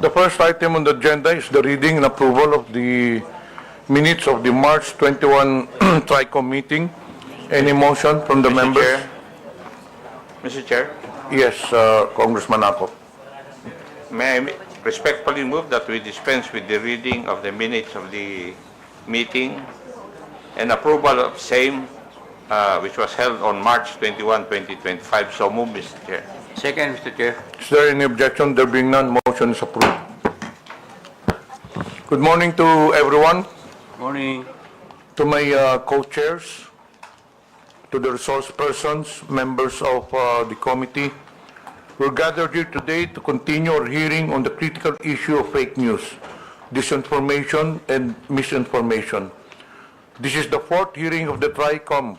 The first item on the agenda is the reading and approval of the minutes of the March 21 TRI-COMM meeting. Any motion from the members? Chair. Mr. Chair, Yes, Congressman Ako. may I respectfully move that we dispense with the reading of the minutes of the meeting and approval of same, which was held on March 21, 2025. So move, Mr. Chair. Second, Mr. Chair. Is there any objection? There being none, motion is approved. Good morning to everyone, Morning. to my co-chairs, to the resource persons, members of the committee. We're gathered here today to continue our hearing on the critical issue of fake news, disinformation, and misinformation. This is the fourth hearing of the TRI-COMM,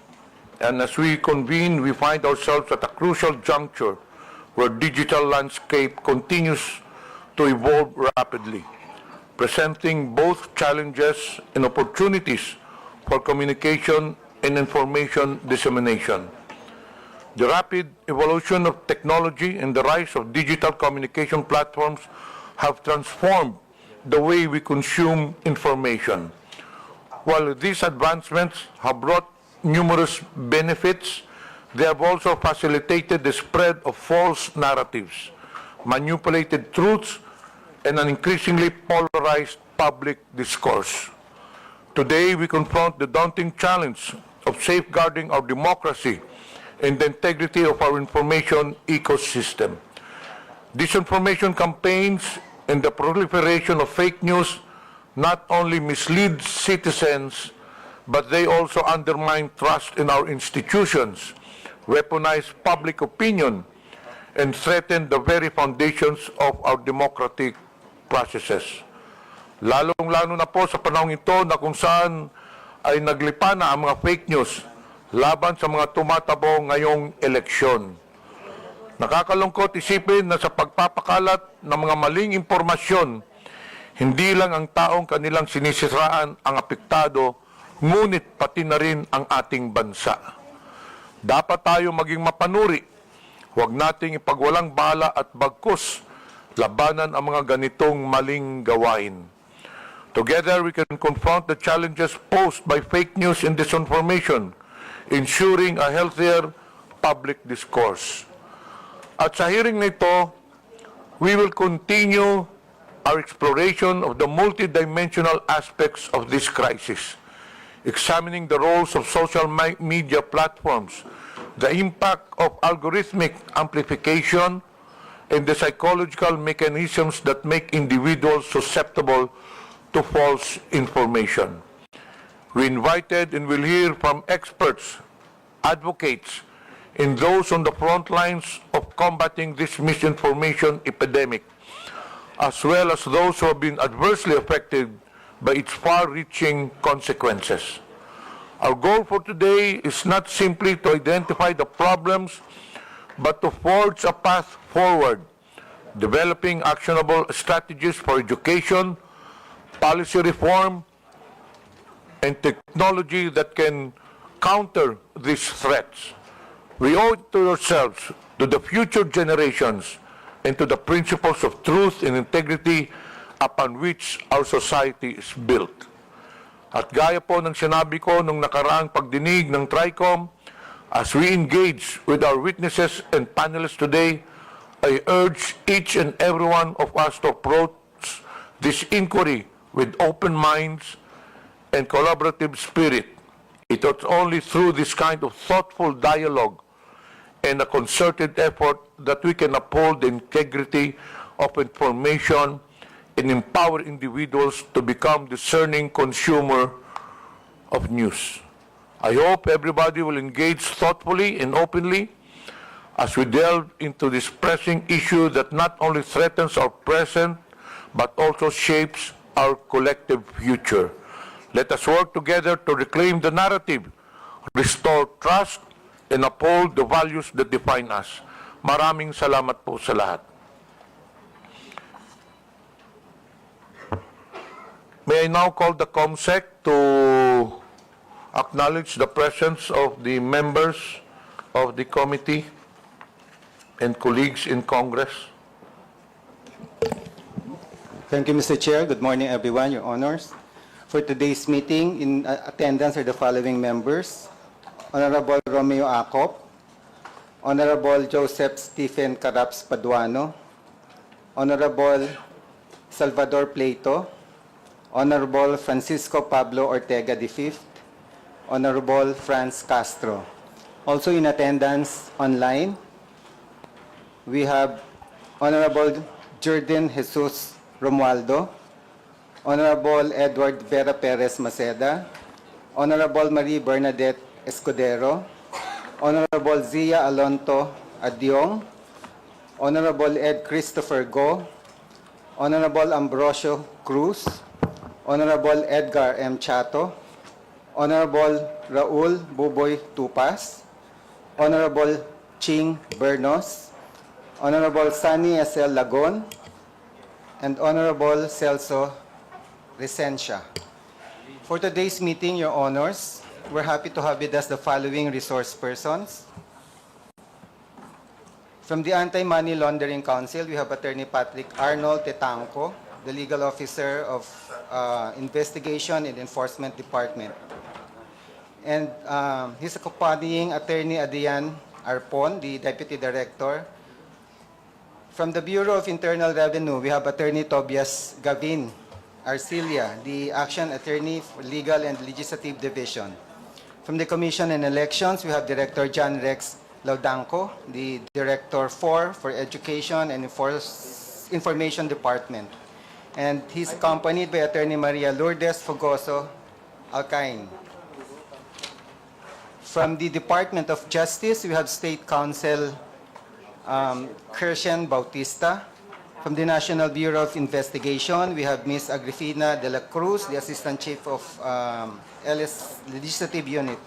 and as we convene, we find ourselves at a crucial juncture where digital landscape continues to evolve rapidly, presenting both challenges and opportunities for communication and information dissemination. The rapid evolution of technology and the rise of digital communication platforms have transformed the way we consume information. While these advancements have brought numerous benefits, they have also facilitated the spread of false narratives, manipulated truths, and an increasingly polarized public discourse. Today, we confront the daunting challenge of safeguarding our democracy and the integrity of our information ecosystem. Disinformation campaigns and the proliferation of fake news not only mislead citizens, but they also undermine trust in our institutions, weaponize public opinion, and threaten the very foundations of our democratic processes. Lalong-lalo na po sa panahong ito na kung saan ay naglipa na ang mga fake news laban sa mga tumatabo ngayong eleksyon. Nakakalungkot isipin na sa pagpapakalat ng mga maling impormasyon, hindi lang ang taong kanilang sinisiraan ang apektado, ngunit pati na rin ang ating bansa. Dapat tayo maging mapanuri. Huwag nating ipagwalang bala at bagkus labanan ang mga ganitong maling gawain. Together, we can confront the challenges posed by fake news and disinformation, ensuring a healthier public discourse. At sa hearing na ito, we will continue our exploration of the multidimensional aspects of this crisis, examining the roles of social media platforms, the impact of algorithmic amplification, and the psychological mechanisms that make individuals susceptible to false information. We invited and will hear from experts, advocates, and those on the front lines of combating this misinformation epidemic, as well as those who have been adversely affected by its far-reaching consequences. Our goal for today is not simply to identify the problems, but to forge a path forward, developing actionable strategies for education, policy reform, and technology that can counter these threats. We owe it to ourselves, to the future generations, and to the principles of truth and integrity upon which our society is built. At gaya po ng sinabi ko nung nakaraang pagdinig ng TRI-COMM, as we engage with our witnesses and panelists today, I urge each and every one of us to approach this inquiry with open minds and collaborative spirit. It is only through this kind of thoughtful dialogue and a concerted effort that we can uphold the integrity of information and empower individuals to become discerning consumer of news. I hope everybody will engage thoughtfully and openly as we delve into this pressing issue that not only threatens our present, but also shapes our collective future. Let us work together to reclaim the narrative, restore trust, and uphold the values that define us. Maraming salamat po sa lahat. May I now call the COMSEC to acknowledge the presence of the members of the committee and colleagues in Congress. Thank you, Mr. Chair. Good morning, everyone, Your Honors. For today's meeting, in attendance are the following members: Honorable Romeo Acop, Honorable Joseph Stephen Caraps Paduano, Honorable Salvador Pleito, Honorable Francisco Pablo Ortega V, Honorable Franz Castro. Also in attendance online, we have Honorable Jordan Jesus Romualdo, Honorable Edward Vera Perez Maceda, Honorable Marie Bernadette Escudero, Honorable Zia Alonto Adyong, Honorable Ed Christopher Go, Honorable Ambrosio Cruz, Honorable Edgar M. Chato, Honorable Raul Buboy Tupas, Honorable Ching Bernos, Honorable Sunny S.L. Lagon, and Honorable Celso Resencia. For today's meeting, Your Honors, we're happy to have with us the following resource persons. From the Anti-Money Laundering Council, we have Attorney Patrick Arnold Tetanco, the Legal Officer of Investigation and Enforcement Department. And he's accompanying Attorney Adrian Arpon, the Deputy Director. From the Bureau of Internal Revenue, we have Attorney Tobias Gavin Arcilia, the Action Attorney for Legal and Legislative Division. From the Commission on Elections, we have Director John Rex Laudanco, the Director for Education and Information Department. And he's accompanied by Attorney Maria Lourdes Fogoso Alcain. From the Department of Justice, we have State Counsel Christian Bautista. From the National Bureau of Investigation, we have Ms. Agrifina de la Cruz, the Assistant Chief of LS Legislative Unit.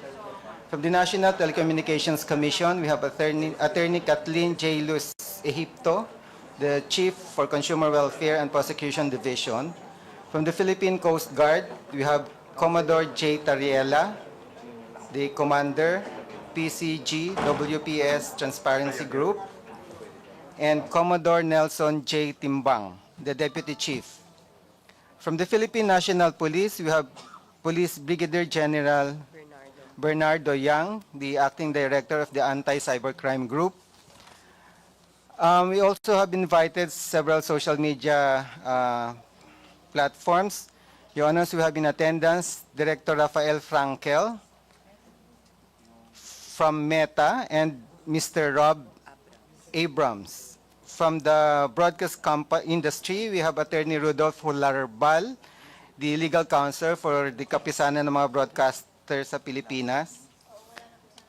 From the National Telecommunications Commission, we have Attorney Kathleen J. Luz Egipto, the Chief for Consumer Welfare and Prosecution Division. From the Philippine Coast Guard, we have Commodore J. Tariela, the Commander, PCG, WPS Transparency Group, and Commodore Nelson J. Timbang, the Deputy Chief. From the Philippine National Police, we have Police Brigadier General Bernardo Yang, the Acting Director of the Anti-Cybercrime Group. We also have invited several social media platforms. Your Honors, we have in attendance Director Rafael Frankel from Meta and Mr. Rob Abrams. From the broadcast industry, we have Attorney Rudolph Hularbal, the legal counsel for the kapisanan ng mga broadcasters sa Pilipinas,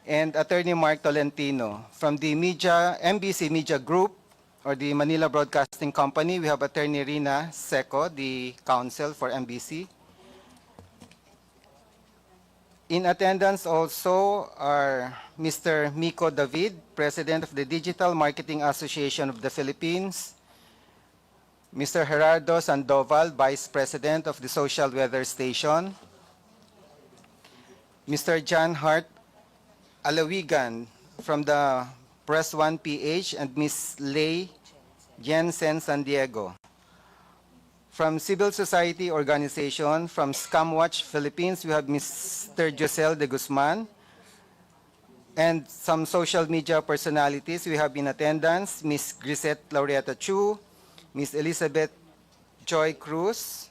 and Attorney Mark Tolentino. From the MBC Media Group, or the Manila Broadcasting Company, we have Attorney Rina Seco, the counsel for MBC. In attendance also are Mr. Miko David, President of the Digital Marketing Association of the Philippines, Mr. Gerardo Sandoval, Vice President of the Social Weather Station, Mr. John Hart Alawigan from the Press 1 PH, and Ms. Lei Jensen San Diego. From civil society organization, from Scamwatch Philippines, we have Mr. Josel de Guzman. And some social media personalities we have in attendance, Ms. Grisette Laureata Chu, Ms. Elizabeth Joy Cruz,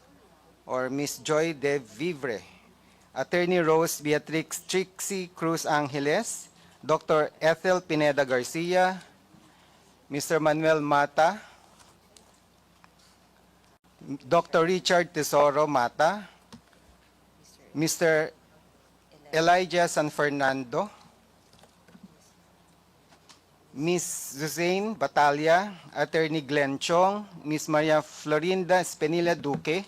or Ms. Joy de Vivre, Attorney Rose Beatrix Trixie Cruz Angeles, Dr. Ethel Pineda Garcia, Mr. Manuel Mata, Dr. Richard Tesoro Mata, Mr. Elijah San Fernando, Ms. Suzanne Batalia, Attorney Glenn Chong, Ms. Maria Florinda Espenilla Duque,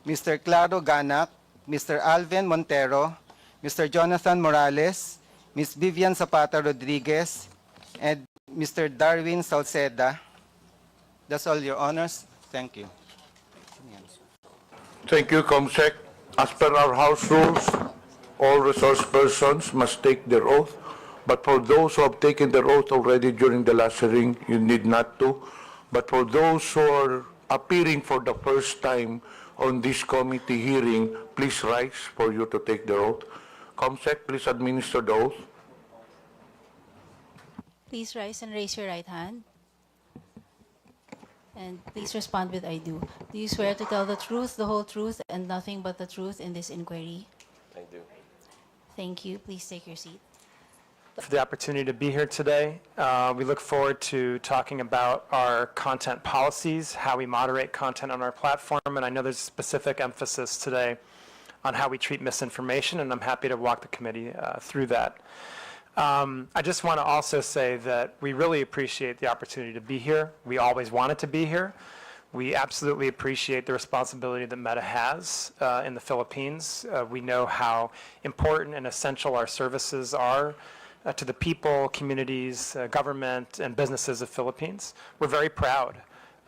Mr. Claro Ganak, Mr. Alvin Montero, Mr. Jonathan Morales, Ms. Vivian Zapata Rodriguez, and Mr. Darwin Salceda. That's all, Your Honors. Thank you. Thank you, Comsec. As per our House rules, all resource persons must take their oath, but for those who have taken their oath already during the last hearing, you need not to. But for those who are appearing for the first time on this committee hearing, please rise for you to take the oath. COMSEC, please administer the oath. Please rise and raise your right hand. And please respond with I do. Do you swear to tell the truth, the whole truth, and nothing but the truth in this inquiry? I do. Thank you. Please take your seat. For the opportunity to be here today. We look forward to talking about our content policies, how we moderate content on our platform, and I know there's specific emphasis today on how we treat misinformation, and I'm happy to walk the committee through that. I just want to also say that we really appreciate the opportunity to be here. We always wanted to be here. We absolutely appreciate the responsibility that Meta has in the Philippines. We know how important and essential our services are to the people, communities, government, and businesses of Philippines. We're very proud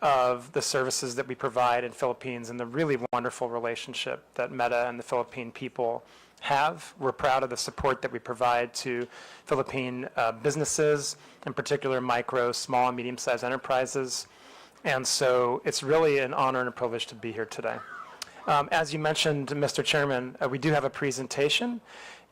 of the services that we provide in Philippines and the really wonderful relationship that Meta and the Philippine people have. We're proud of the support that we provide to Philippine businesses, in particular micro, small, and medium-sized enterprises. And so it's really an honor and a privilege to be here today. As you mentioned, Mr. Chairman, we do have a presentation,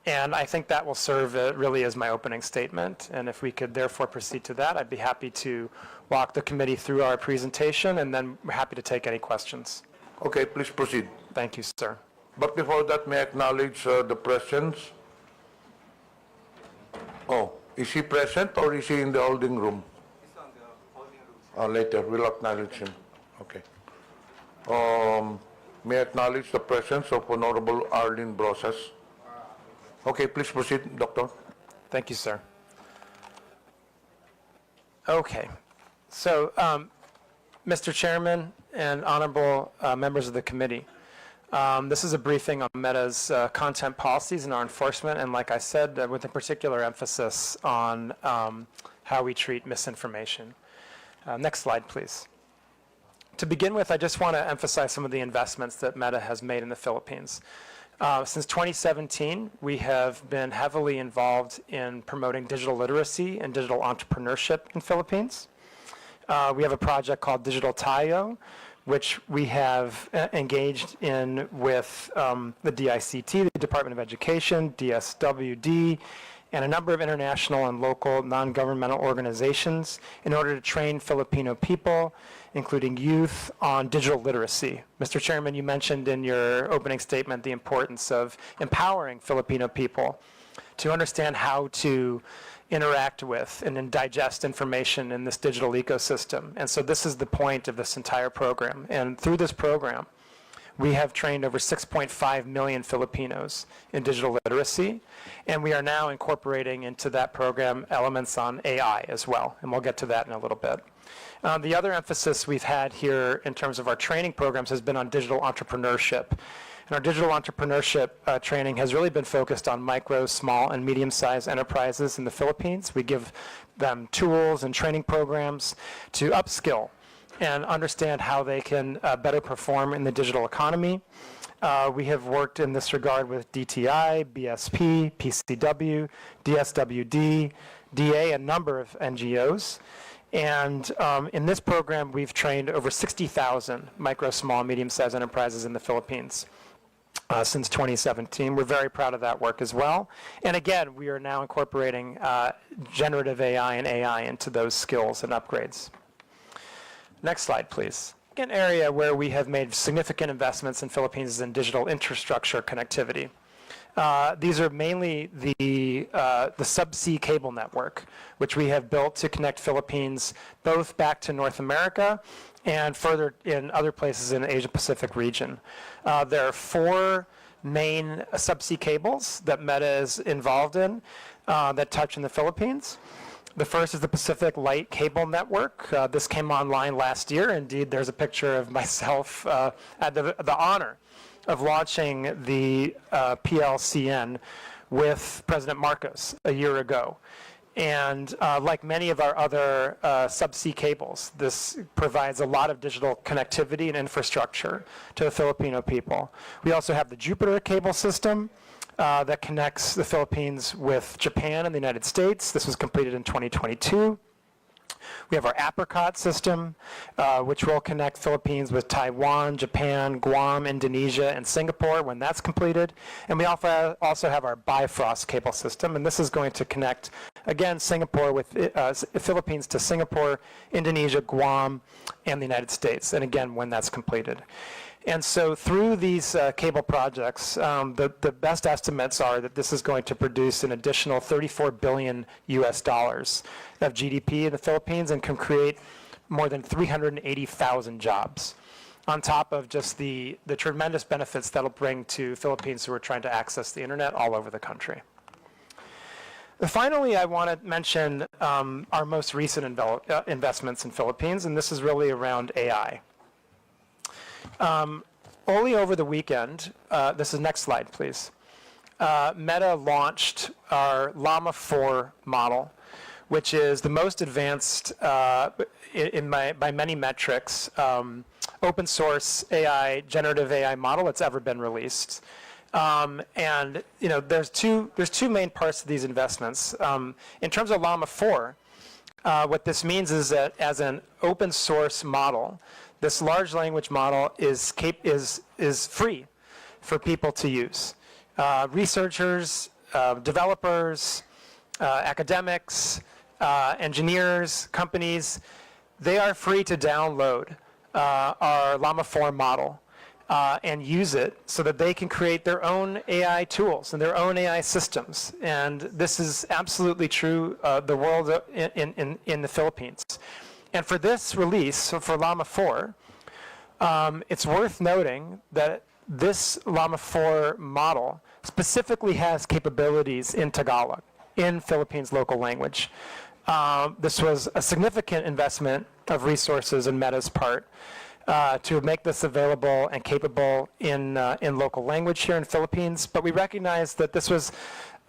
and I think that will serve really as my opening statement. And if we could therefore proceed to that, I'd be happy to walk the committee through our presentation, and then we're happy to take any questions. Okay, please proceed. Thank you, sir. But before that, may I acknowledge the presence? Oh, is he present or is he in the holding room? He's on the holding room. Later, we'll acknowledge him. Okay. May I acknowledge the presence of Honorable Arlene Brosas? Okay, please proceed, Doctor. Thank you, sir. Okay. So, Mr. Chairman and honorable members of the committee, this is a briefing on Meta's content policies and our enforcement, and like I said, with a particular emphasis on how we treat misinformation. Next slide, please. To begin with, I just want to emphasize some of the investments that Meta has made in the Philippines. Since 2017, we have been heavily involved in promoting digital literacy and digital entrepreneurship in Philippines. We have a project called Digital Tayo, which we have engaged in with the DICT, the Department of Education, DSWD, and a number of international and local non-governmental organizations in order to train Filipino people, including youth, on digital literacy. Mr. Chairman, you mentioned in your opening statement the importance of empowering Filipino people to understand how to interact with and then digest information in this digital ecosystem. And so this is the point of this entire program. And through this program, we have trained over 6.5 million Filipinos in digital literacy, and we are now incorporating into that program elements on AI as well, and we'll get to that in a little bit. The other emphasis we've had here in terms of our training programs has been on digital entrepreneurship. And our digital entrepreneurship training has really been focused on micro, small, and medium-sized enterprises in the Philippines. We give them tools and training programs to upskill and understand how they can better perform in the digital economy. We have worked in this regard with DTI, BSP, PCW, DSWD, DA, a number of NGOs. And in this program, we've trained over 60,000 micro, small, medium-sized enterprises in the Philippines since 2017. We're very proud of that work as well. And again, we are now incorporating generative AI and AI into those skills and upgrades. Next slide, please. An area where we have made significant investments in Philippines is in digital infrastructure connectivity. These are mainly the subsea cable network, which we have built to connect Philippines both back to North America and further in other places in the Asia-Pacific region. There are 4 main subsea cables that Meta is involved in that touch in the Philippines. The first is the Pacific Light Cable Network. This came online last year. Indeed, there's a picture of myself at the honor of launching the PLCN with President Marcos a year ago. And like many of our other subsea cables, this provides a lot of digital connectivity and infrastructure to the Filipino people. We also have the Jupiter cable system that connects the Philippines with Japan and the United States. This was completed in 2022. We have our Apricot system, which will connect Philippines with Taiwan, Japan, Guam, Indonesia, and Singapore when that's completed. And we also have our Bifrost cable system, and this is going to connect, again, Singapore with Philippines to Singapore, Indonesia, Guam, and the United States, and again, when that's completed. And so through these cable projects, the best estimates are that this is going to produce an additional $34 billion US of GDP in the Philippines and can create more than 380,000 jobs, on top of just the tremendous benefits that'll bring to Philippines who are trying to access the internet all over the country. Finally, I want to mention our most recent investments in Philippines, and this is really around AI. Only over the weekend, this is next slide, please. Meta launched our Llama 4 model, which is the most advanced, by many metrics, open source AI, generative AI model that's ever been released. And there's two main parts to these investments. In terms of Llama 4, what this means is that as an open source model, this large language model is free for people to use. Researchers, developers, academics, engineers, companies, they are free to download our Llama 4 model and use it so that they can create their own AI tools and their own AI systems. And this is absolutely true the world in the Philippines. And for this release, so for Llama 4, it's worth noting that this Llama 4 model specifically has capabilities in Tagalog, in Philippines local language. This was a significant investment of resources in Meta's part to make this available and capable in local language here in Philippines. But we recognize that this was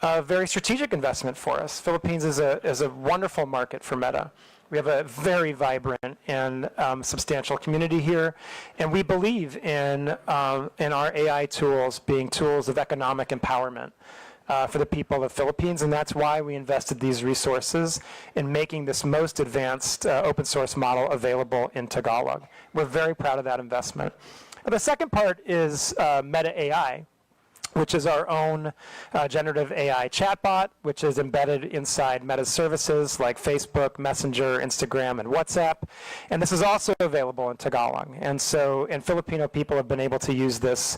a very strategic investment for us. Philippines is a wonderful market for Meta. We have a very vibrant and substantial community here, and we believe in our AI tools being tools of economic empowerment for the people of the Philippines, and that's why we invested these resources in making this most advanced open source model available in Tagalog. We're very proud of that investment. The second part is Meta AI, which is our own generative AI chatbot, which is embedded inside Meta's services like Facebook, Messenger, Instagram, and WhatsApp. And this is also available in Tagalog. And Filipino people have been able to use this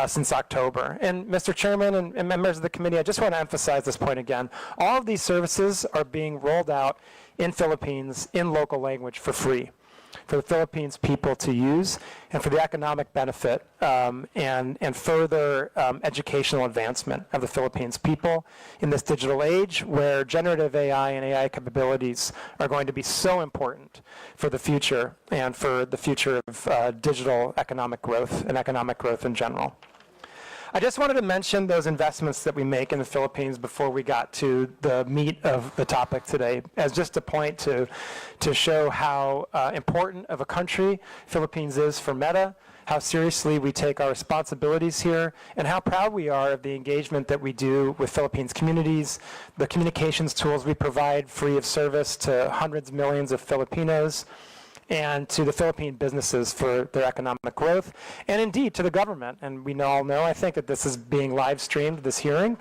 since October. And Mr. Chairman and members of the committee, I just want to emphasize this point again. All of these services are being rolled out in Philippines in local language for free, for the Philippines people to use, and for the economic benefit and further educational advancement of the Philippines people in this digital age where generative AI and AI capabilities are going to be so important for the future and for the future of digital economic growth and economic growth in general. I just wanted to mention those investments that we make in the Philippines before we got to the meat of the topic today, as just a point to show how important of a country Philippines is for Meta, how seriously we take our responsibilities here, and how proud we are of the engagement that we do with Philippines communities, the communications tools we provide free of service to hundreds of millions of Filipinos, and to the Philippine businesses for their economic growth, and indeed to the government. And we all know, I think, that this is being live streamed, this hearing,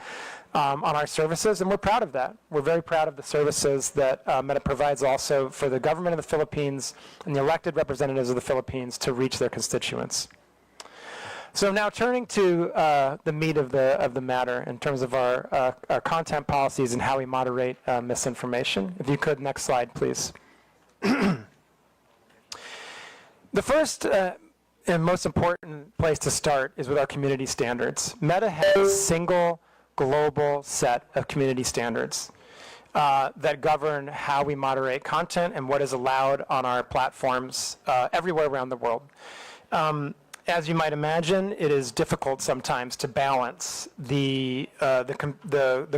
on our services, and we're proud of that. We're very proud of the services that Meta provides also for the government of the Philippines and the elected representatives of the Philippines to reach their constituents. So now turning to the meat of the matter in terms of our content policies and how we moderate misinformation. If you could, next slide, please. The first and most important place to start is with our community standards. Meta has a single global set of community standards that govern how we moderate content and what is allowed on our platforms everywhere around the world. As you might imagine, it is difficult sometimes to balance the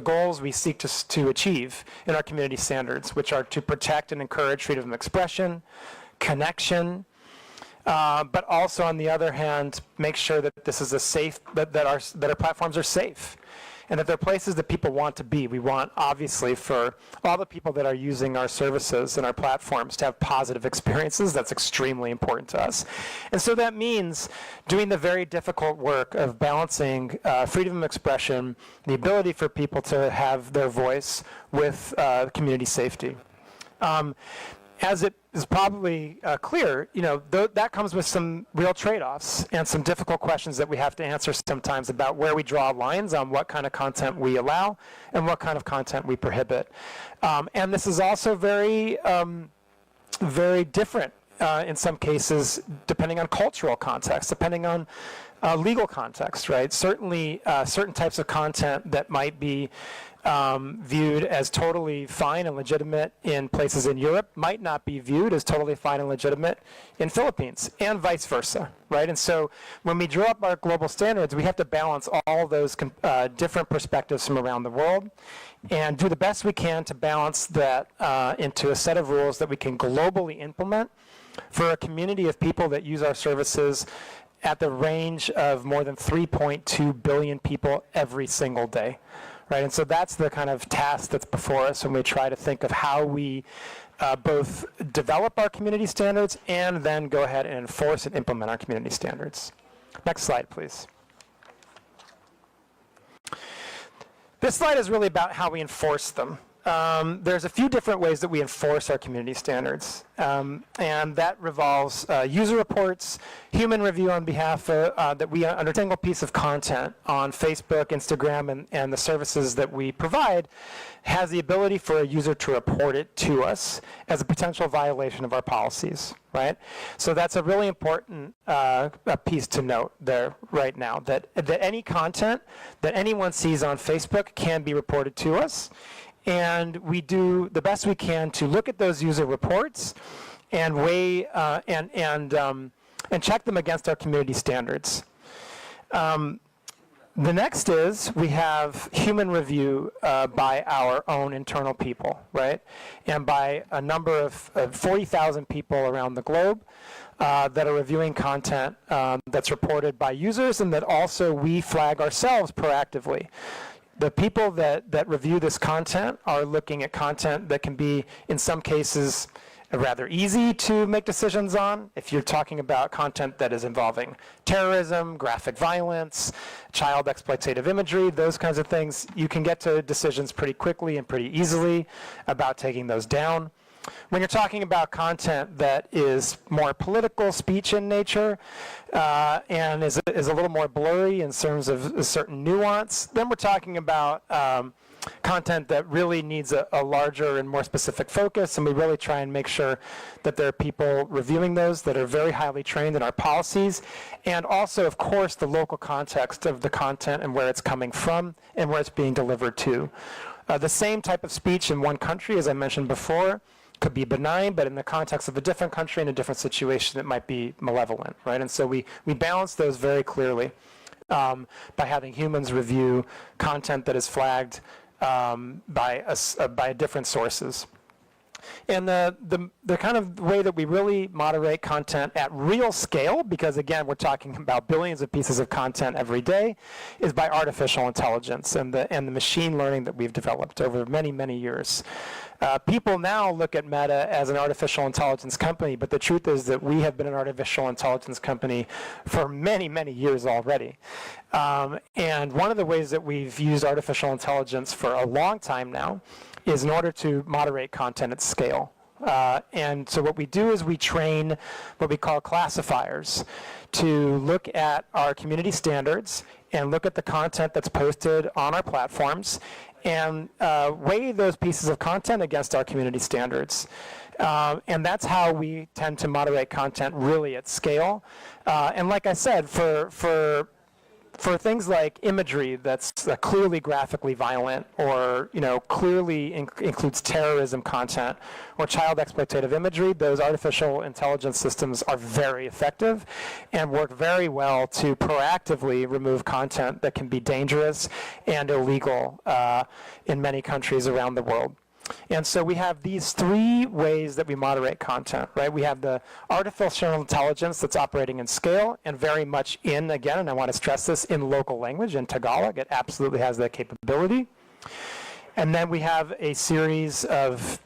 goals we seek to achieve in our community standards, which are to protect and encourage freedom of expression, connection, but also, on the other hand, make sure that this is that our platforms are safe. and that they're places that people want to be. We want, obviously, for all the people that are using our services and our platforms to have positive experiences. That's extremely important to us. And so that means doing the very difficult work of balancing freedom of expression, the ability for people to have their voice with community safety. As it is probably clear, that comes with some real trade-offs and some difficult questions that we have to answer sometimes about where we draw lines on what kind of content we allow and what kind of content we prohibit. And this is also very, very different in some cases, depending on cultural context, depending on legal context, right? Certainly, certain types of content that might be viewed as totally fine and legitimate in places in Europe might not be viewed as totally fine and legitimate in Philippines, and vice versa, right? And so when we draw up our global standards, we have to balance all those different perspectives from around the world and do the best we can to balance that into a set of rules that we can globally implement for a community of people that use our services at the range of more than 3.2 billion people every single day. Right, and so that's the kind of task that's before us when we try to think of how we both develop our community standards and then go ahead and enforce and implement our community standards. Next slide, please. This slide is really about how we enforce them. There's a few different ways that we enforce our community standards, and that revolves user reports, human review on behalf of, that we under a single piece of content on Facebook, Instagram, and the services that we provide has the ability for a user to report it to us as a potential violation of our policies, right? So that's a really important piece to note there right now, that any content that anyone sees on Facebook can be reported to us. And we do the best we can to look at those user reports and weigh and check them against our community standards. The next is we have human review by our own internal people, right? And by a number of 40,000 people around the globe that are reviewing content that's reported by users and that also we flag ourselves proactively. The people that review this content are looking at content that can be, in some cases, rather easy to make decisions on. If you're talking about content that is involving terrorism, graphic violence, child exploitative imagery, those kinds of things, you can get to decisions pretty quickly and pretty easily about taking those down. When you're talking about content that is more political speech in nature and is a little more blurry in terms of a certain nuance, then we're talking about content that really needs a larger and more specific focus, and we really try and make sure that there are people reviewing those that are very highly trained in our policies, and also, of course, the local context of the content and where it's coming from and where it's being delivered to. The same type of speech in one country, as I mentioned before, could be benign, but in the context of a different country in a different situation, it might be malevolent, right? And so we balance those very clearly by having humans review content that is flagged by different sources. And the kind of way that we really moderate content at real scale, because again, we're talking about billions of pieces of content every day, is by artificial intelligence and the machine learning that we've developed over many, many years. People now look at Meta as an artificial intelligence company, but the truth is that we have been an artificial intelligence company for many, many years already. And one of the ways that we've used artificial intelligence for a long time now is in order to moderate content at scale. And so what we do is we train what we call classifiers to look at our community standards and look at the content that's posted on our platforms and weigh those pieces of content against our community standards. And that's how we tend to moderate content really at scale. And like I said, for things like imagery that's clearly graphically violent or clearly includes terrorism content or child exploitative imagery, those artificial intelligence systems are very effective and work very well to proactively remove content that can be dangerous and illegal in many countries around the world. And so we have these three ways that we moderate content, right? We have the artificial intelligence that's operating in scale and very much in, again, and I want to stress this, in local language, in Tagalog. It absolutely has that capability. And then we have a series of,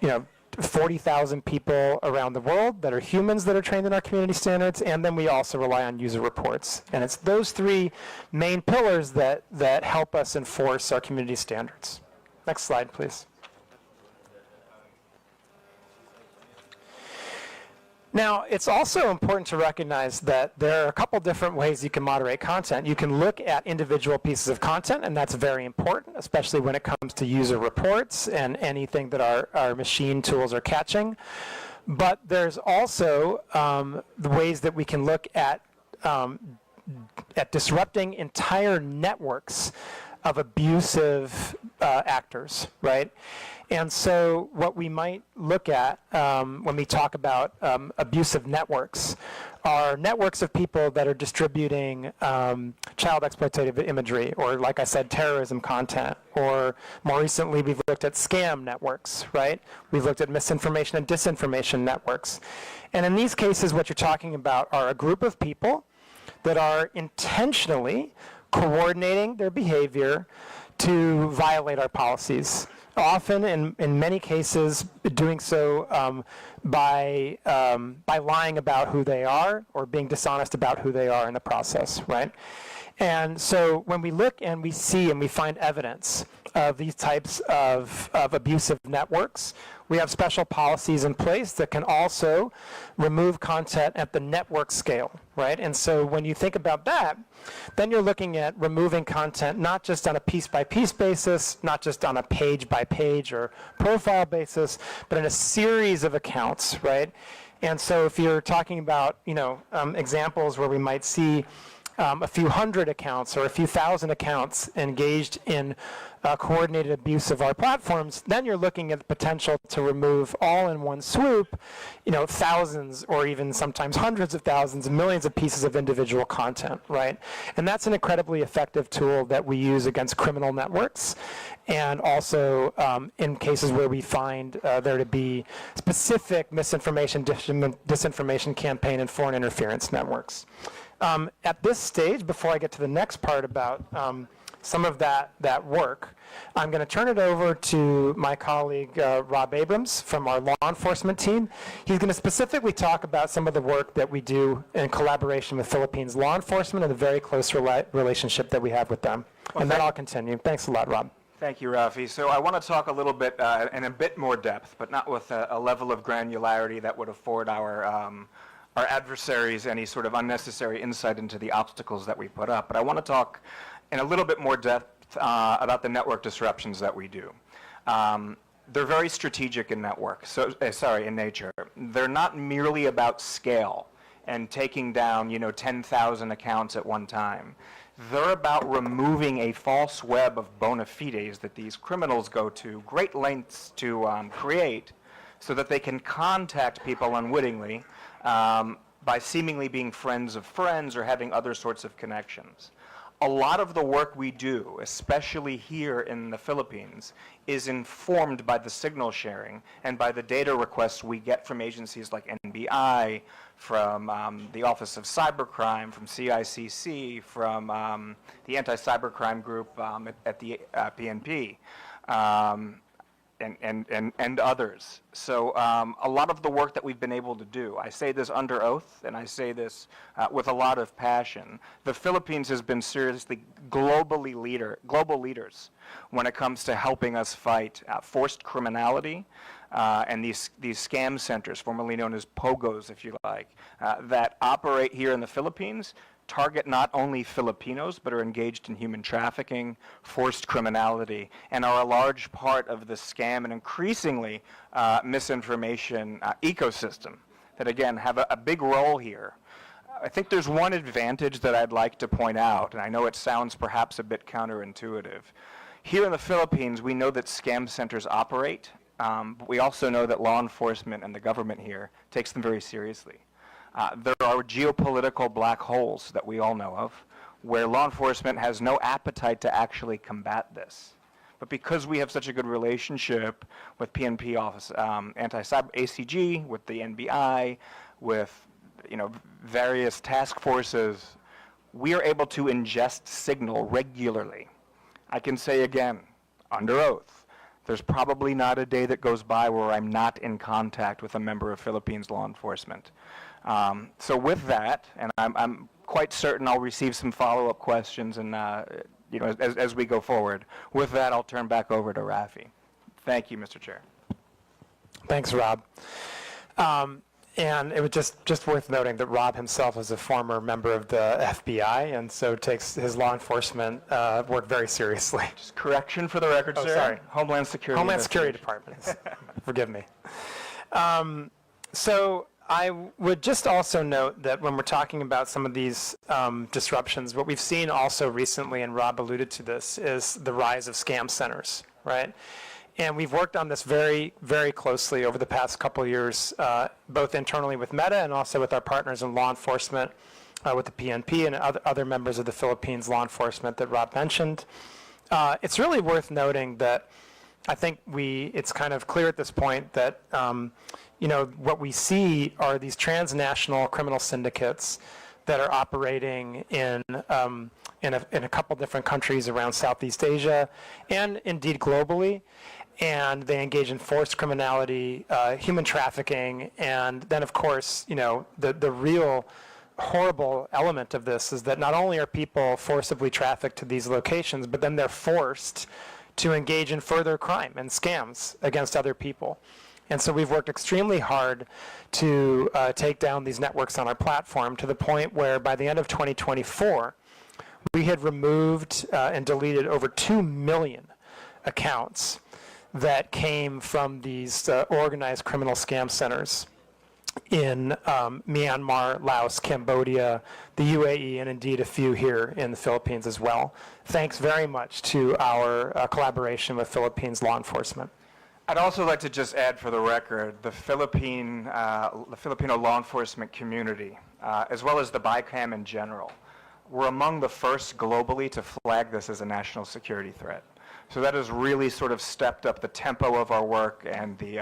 40,000 people around the world that are humans that are trained in our community standards, and then we also rely on user reports. And it's those three main pillars that help us enforce our community standards. Next slide, please. Now, it's also important to recognize that there are a couple different ways you can moderate content. You can look at individual pieces of content, and that's very important, especially when it comes to user reports and anything that our machine tools are catching. But there's also the ways that we can look at disrupting entire networks of abusive actors, right? And so what we might look at when we talk about abusive networks are networks of people that are distributing child exploitative imagery, or like I said, terrorism content, or more recently we've looked at scam networks, right? We've looked at misinformation and disinformation networks. And in these cases, what you're talking about are a group of people that are intentionally coordinating their behavior to violate our policies. Often, in many cases, doing so by lying about who they are or being dishonest about who they are in the process, right? And so when we look and we see and we find evidence of these types of abusive networks, we have special policies in place that can also remove content at the network scale, right? And so when you think about that, then you're looking at removing content not just on a piece-by-piece basis, not just on a page-by-page or profile basis, but in a series of accounts, right? And so if you're talking about, examples where we might see a few hundred accounts or a few thousand accounts engaged in coordinated abuse of our platforms, then you're looking at the potential to remove all in one swoop, thousands or even sometimes hundreds of thousands, millions of pieces of individual content, right? And that's an incredibly effective tool that we use against criminal networks, and also in cases where we find there to be specific misinformation, disinformation campaign and foreign interference networks. At this stage, before I get to the next part about some of that work, I'm going to turn it over to my colleague Rob Abrams from our law enforcement team. He's going to specifically talk about some of the work that we do in collaboration with Philippines law enforcement and the very close relationship that we have with them. And then I'll continue. Thanks a lot, Rob. Thank you, Rafi. So I want to talk a little bit in a bit more depth, but not with a level of granularity that would afford our adversaries any sort of unnecessary insight into the obstacles that we put up. But I want to talk in a little bit more depth about the network disruptions that we do. They're very strategic in in nature. They're not merely about scale and taking down, 10,000 accounts at one time. They're about removing a false web of bona fides that these criminals go to great lengths to create so that they can contact people unwittingly by seemingly being friends of friends or having other sorts of connections. A lot of the work we do, especially here in the Philippines, is informed by the signal sharing and by the data requests we get from agencies like NBI, from the Office of Cybercrime, from CICC, from the Anti-Cybercrime Group at the PNP. And others. So a lot of the work that we've been able to do, I say this under oath, and I say this with a lot of passion. The Philippines has been seriously global leaders when it comes to helping us fight forced criminality and these scam centers, formerly known as POGOs, if you like, that operate here in the Philippines, target not only Filipinos, but are engaged in human trafficking, forced criminality, and are a large part of the scam and increasingly misinformation ecosystem that, again, have a big role here. I think there's one advantage that I'd like to point out, and I know it sounds perhaps a bit counterintuitive. Here in the Philippines, we know that scam centers operate, but we also know that law enforcement and the government here takes them very seriously. There are geopolitical black holes that we all know of, where law enforcement has no appetite to actually combat this. But because we have such a good relationship with PNP Office, Anti-Cyber ACG, with the NBI, with various task forces, we are able to ingest signal regularly. I can say again, under oath, there's probably not a day that goes by where I'm not in contact with a member of Philippines law enforcement. So with that, and I'm quite certain I'll receive some follow-up questions and as we go forward. With that, I'll turn back over to Rafi. Thank you, Mr. Chair. Thanks, Rob. And it was just worth noting that Rob himself is a former member of the FBI, and so takes his law enforcement work very seriously. Just correction for the record, Oh, sir. sorry. Homeland Security. Homeland Security Department. Forgive me. So I would just also note that when we're talking about some of these disruptions, what we've seen also recently, and Rob alluded to this, is the rise of scam centers, right? And we've worked on this very, very closely over the past couple of years, both internally with Meta and also with our partners in law enforcement, with the PNP and other members of the Philippines law enforcement that Rob mentioned. It's really worth noting that I think it's kind of clear at this point that what we see are these transnational criminal syndicates that are operating in a couple different countries around Southeast Asia and indeed globally. And they engage in forced criminality, human trafficking, and then, of course, the real horrible element of this is that not only are people forcibly trafficked to these locations, but then they're forced to engage in further crime and scams against other people. And so we've worked extremely hard to take down these networks on our platform to the point where by the end of 2024, we had removed and deleted over 2 million accounts that came from these organized criminal scam centers in Myanmar, Laos, Cambodia, the UAE, and indeed a few here in the Philippines as well. Thanks very much to our collaboration with Philippines law enforcement. I'd also like to just add for the record, the Filipino law enforcement community, as well as the BICAM in general, were among the first globally to flag this as a national security threat. So that has really sort of stepped up the tempo of our work and the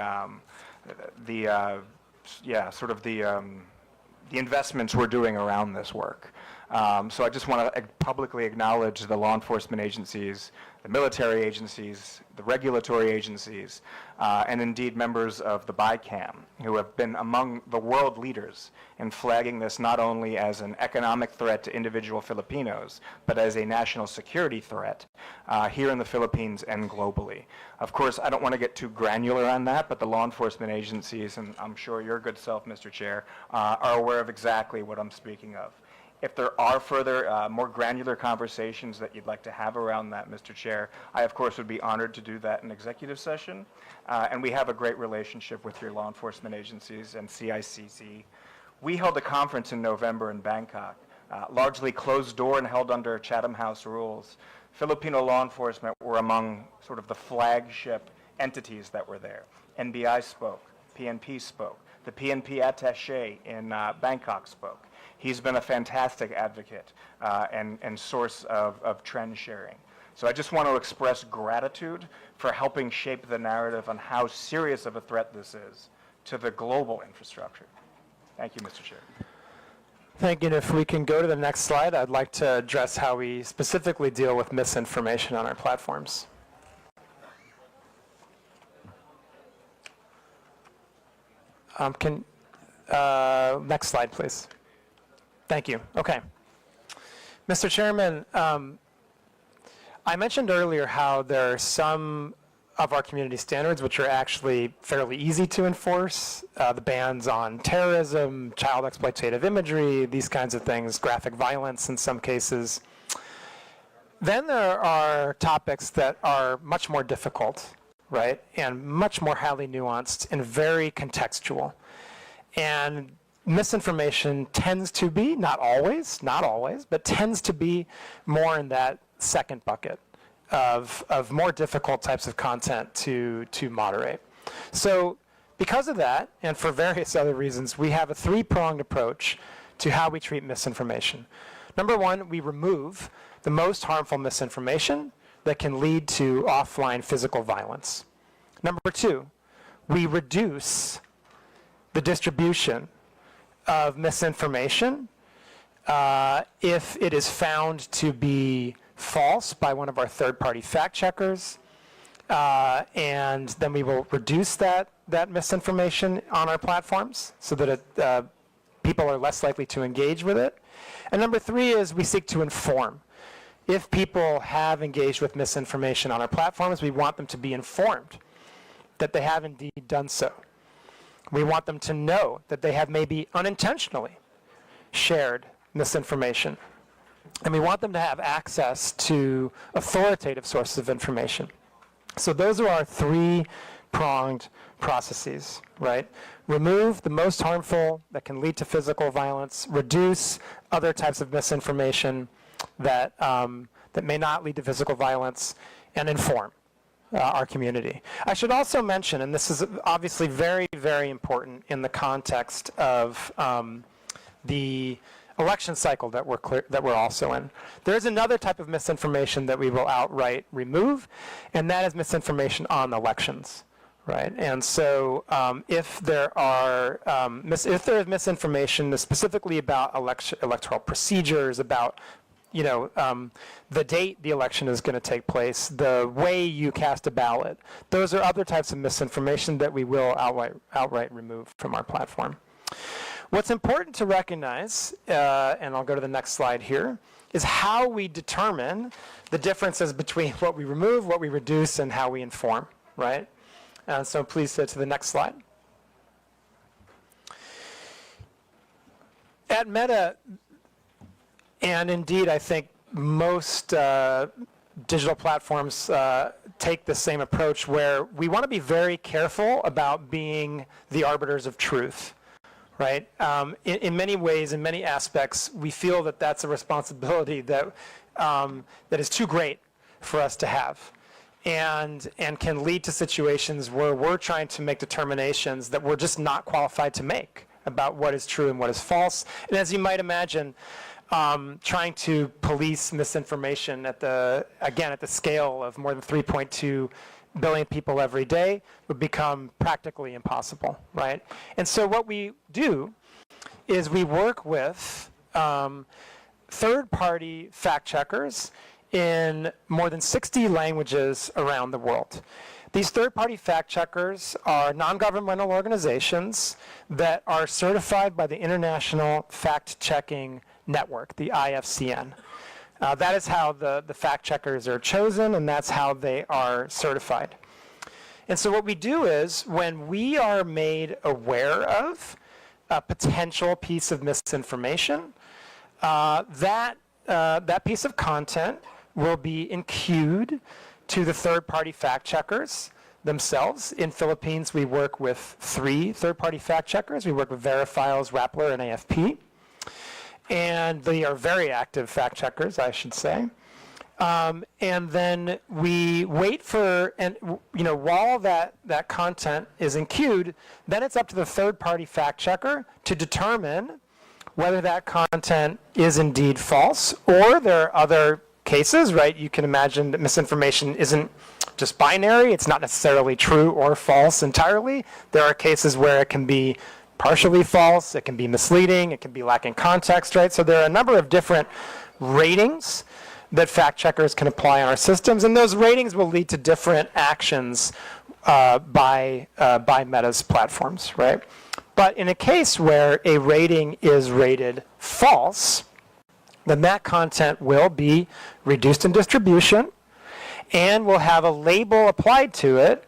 investments we're doing around this work. So I just want to publicly acknowledge the law enforcement agencies, the military agencies, the regulatory agencies, and indeed members of the BICAM, who have been among the world leaders in flagging this not only as an economic threat to individual Filipinos, but as a national security threat here in the Philippines and globally. Of course, I don't want to get too granular on that, but the law enforcement agencies, and I'm sure your good self, Mr. Chair, are aware of exactly what I'm speaking of. If there are further, more granular conversations that you'd like to have around that, Mr. Chair, I, of course, would be honored to do that in executive session. And we have a great relationship with your law enforcement agencies and CICC. We held a conference in November in Bangkok, largely closed door and held under Chatham House rules. Filipino law enforcement were among sort of the flagship entities that were there. NBI spoke, PNP spoke, the PNP attaché in Bangkok spoke. He's been a fantastic advocate and source of trend sharing. So I just want to express gratitude for helping shape the narrative on how serious of a threat this is to the global infrastructure. Thank you, Mr. Chair. Thank you. And if we can go to the next slide, I'd like to address how we specifically deal with misinformation on our platforms. Next slide, please. Thank you. Okay. Mr. Chairman, I mentioned earlier how there are some of our community standards which are actually fairly easy to enforce. The bans on terrorism, child exploitative imagery, these kinds of things, graphic violence in some cases. Then there are topics that are much more difficult, right, and much more highly nuanced and very contextual. And misinformation tends to be, not always, but tends to be more in that second bucket of more difficult types of content to moderate. So because of that, and for various other reasons, we have a three-pronged approach to how we treat misinformation. Number one, we remove the most harmful misinformation that can lead to offline physical violence. Number two, we reduce the distribution of misinformation if it is found to be false by one of our third-party fact checkers, and then we will reduce that misinformation on our platforms so that people are less likely to engage with it. And number three is we seek to inform. If people have engaged with misinformation on our platforms, we want them to be informed that they have indeed done so. We want them to know that they have maybe unintentionally shared misinformation. And we want them to have access to authoritative sources of information. So those are our three-pronged processes, right? Remove the most harmful that can lead to physical violence, reduce other types of misinformation that may not lead to physical violence, and inform our community. I should also mention, and this is obviously very, very important in the context of the election cycle that we're also in. There is another type of misinformation that we will outright remove, and that is misinformation on elections, right? And so if there is misinformation specifically about electoral procedures, about the date the election is going to take place, the way you cast a ballot, those are other types of misinformation that we will outright remove from our platform. What's important to recognize, and I'll go to the next slide here, is how we determine the differences between what we remove, what we reduce, and how we inform, right? So please go to the next slide. At Meta, and indeed I think most digital platforms take the same approach, where we want to be very careful about being the arbiters of truth. Right? In many ways, in many aspects, we feel that that's a responsibility that is too great for us to have, and can lead to situations where we're trying to make determinations that we're just not qualified to make about what is true and what is false. And as you might imagine, trying to police misinformation at the scale of more than 3.2 billion people every day would become practically impossible, right? And so what we do is we work with third-party fact checkers in more than 60 languages around the world. These third-party fact checkers are non-governmental organizations that are certified by the International Fact-Checking Network, the IFCN. That is how the fact checkers are chosen, and that's how they are certified. And so what we do is, when we are made aware of a potential piece of misinformation, that piece of content will be enqueued to the third-party fact checkers themselves. In Philippines, we work with 3 third-party fact checkers. We work with Verifiles, Rappler, and AFP. And they are very active fact checkers, I should say. And then we wait for, and while that content is enqueued, then it's up to the third-party fact checker to determine whether that content is indeed false, or there are other cases, right? You can imagine that misinformation isn't just binary. It's not necessarily true or false entirely. There are cases where it can be partially false, it can be misleading, it can be lacking context, right? So there are a number of different ratings that fact checkers can apply on our systems, and those ratings will lead to different actions by Meta's platforms, right? But in a case where a rating is rated false, then that content will be reduced in distribution and will have a label applied to it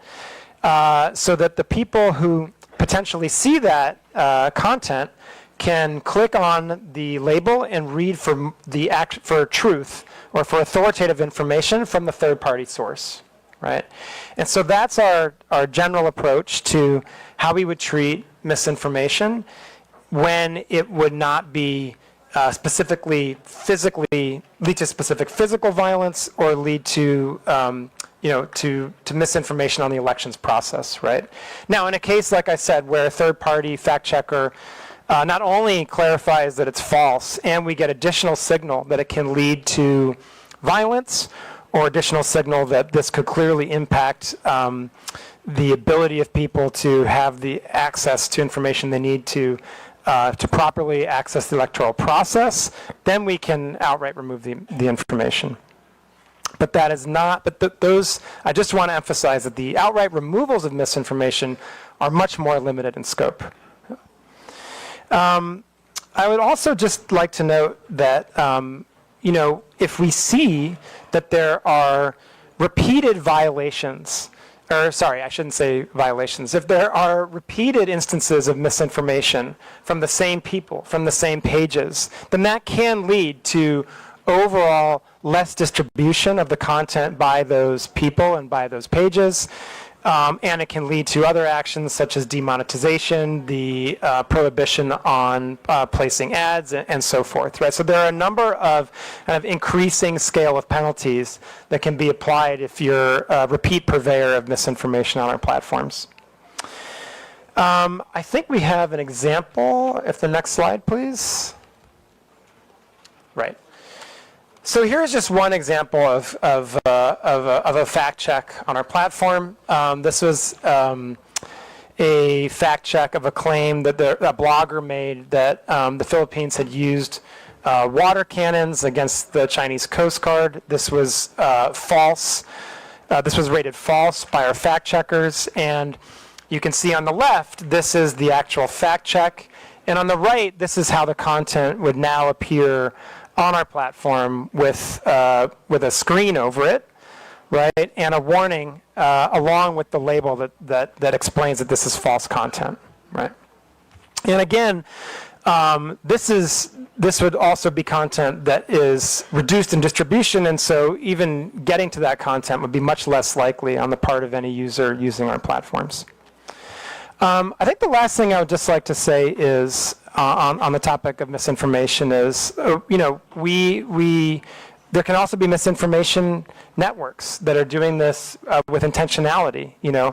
so that the people who potentially see that content can click on the label and read for truth or for authoritative information from the third-party source, right? And so that's our general approach to how we would treat misinformation when it would not be specifically lead to specific physical violence or lead to to misinformation on the elections process, right? Now, in a case, like I said, where a third-party fact checker not only clarifies that it's false, and we get additional signal that it can lead to violence, or or additional signal that this could clearly impact the ability of people to have the access to information they need to properly access the electoral process, then we can outright remove the information. But that is not, but those, I just want to emphasize that the outright removals of misinformation are much more limited in scope. I would also just like to note that, you know, if we see that there are repeated violations, or sorry, I shouldn't say violations, if there are repeated instances of misinformation from the same people, from the same pages, then that can lead to overall less distribution of the content by those people and by those pages. And it can lead to other actions such as demonetization, the prohibition on placing ads, and so forth, right? So there are a number of kind of increasing scale of penalties that can be applied if you're a repeat purveyor of misinformation on our platforms. I think we have an example. If the next slide, please. Right. So here's just one example of a fact check on our platform. This was a fact check of a claim that a blogger made that the Philippines had used water cannons against the Chinese Coast Guard. This was false. This was rated false by our fact checkers. And you can see on the left, this is the actual fact check. And on the right, this is how the content would now appear on our platform with a screen over it, right, and a warning along with the label that explains that this is false content, right. And again, this would also be content that is reduced in distribution, and so even getting to that content would be much less likely on the part of any user using our platforms. I think the last thing I would just like to say is on the topic of misinformation is, you know, there can also be misinformation networks that are doing this with intentionality. You know,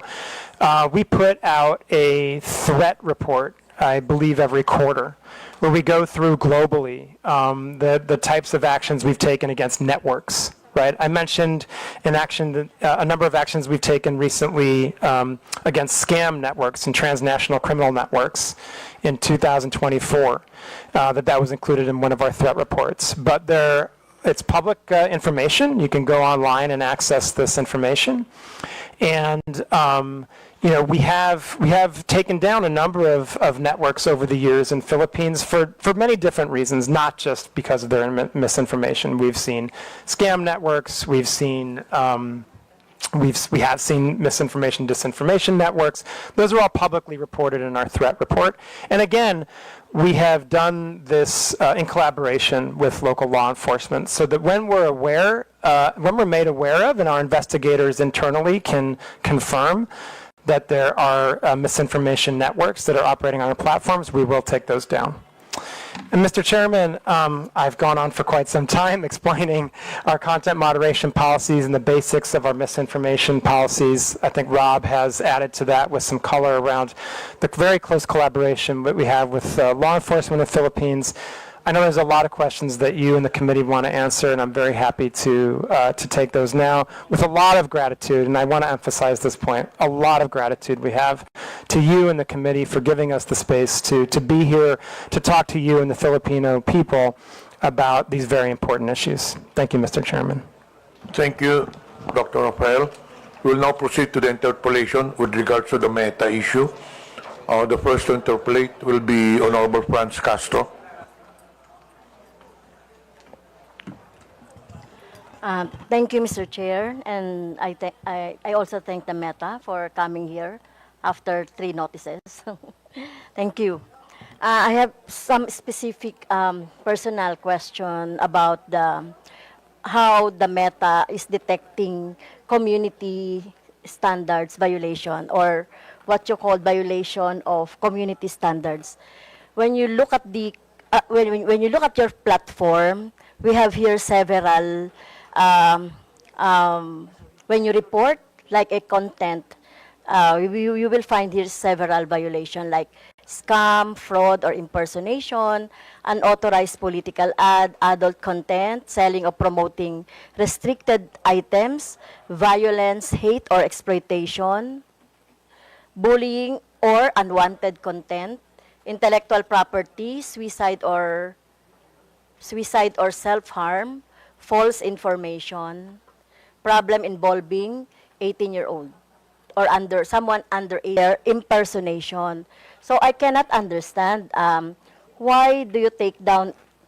we put out a threat report, I believe, every quarter, where we go through globally the types of actions we've taken against networks. Right. I mentioned a number of actions we've taken recently against scam networks and transnational criminal networks in 2024. That was included in one of our threat reports. But it's public information. You can go online and access this information. And you know, we have taken down a number of networks over the years in Philippines for many different reasons, not just because of their misinformation. We've seen scam networks. We have seen misinformation, disinformation networks. Those are all publicly reported in our threat report. And again, we have done this in collaboration with local law enforcement, so that when we're made aware of, and our investigators internally can confirm that there are misinformation networks that are operating on our platforms, we will take those down. And Mr. Chairman, I've gone on for quite some time explaining our content moderation policies and the basics of our misinformation policies. I think Rob has added to that with some color around the very close collaboration that we have with law enforcement in the Philippines. I know there's a lot of questions that you and the committee want to answer, and I'm very happy to take those now with a lot of gratitude. And I want to emphasize this point: a lot of gratitude we have to you and the committee for giving us the space to be here to talk to you and the Filipino people about these very important issues. Thank you, Mr. Chairman. Thank you, Dr. Rafael. We will now proceed to the interpellation with regards to the Meta issue. The first to interpellate will be Honorable Franz Castro. Thank you, Mr. Chair, and I also thank the Meta for coming here after 3 notices. Thank you. I have some specific personal question about how the Meta is detecting community standards violation, or what you call violation of community standards. When you look at when you look at your platform, we have here several. When you report like a content, you will find here several violations, like scam, fraud, or impersonation, unauthorized political ad, adult content, selling or promoting restricted items, violence, hate, or exploitation, bullying or unwanted content, intellectual property, suicide or self-harm, false information, problem involving 18-year-old or someone under impersonation. So I cannot understand why do you take down